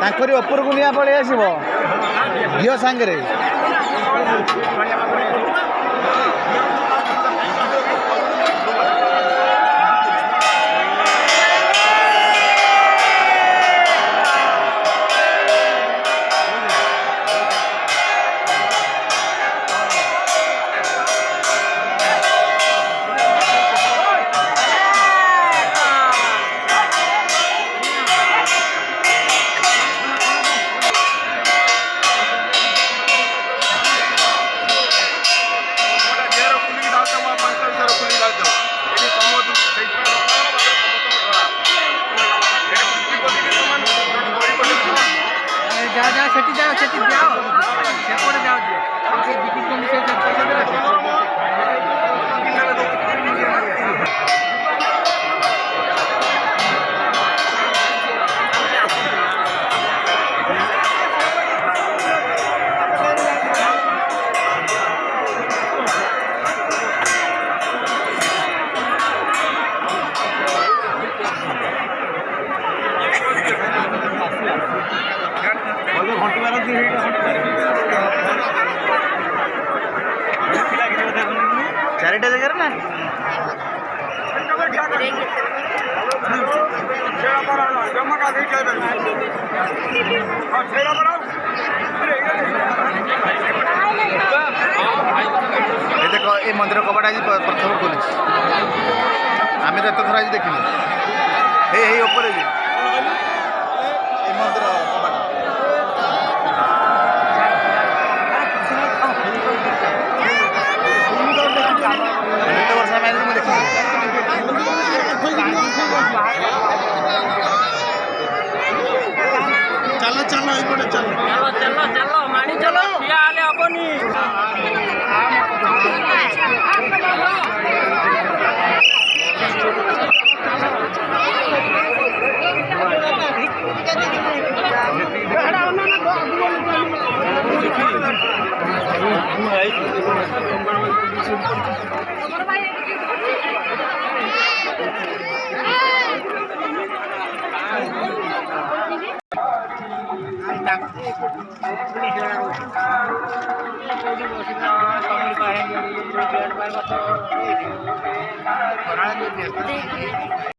ତାଙ୍କରି ଉପରକୁ ନିଆଁ ପଳେଇ ଆସିବ ଘିଅ ସାଙ୍ଗରେ। चारिटा जगह ना देख ये मंदिर कबाट आज प्रथम खोली आम तो एत थर आज देखिए ऊपर मंदिर कबाट वर्ष मैं देखी चलो चलो चलो चलो चलो चलो मानी चलो हबनी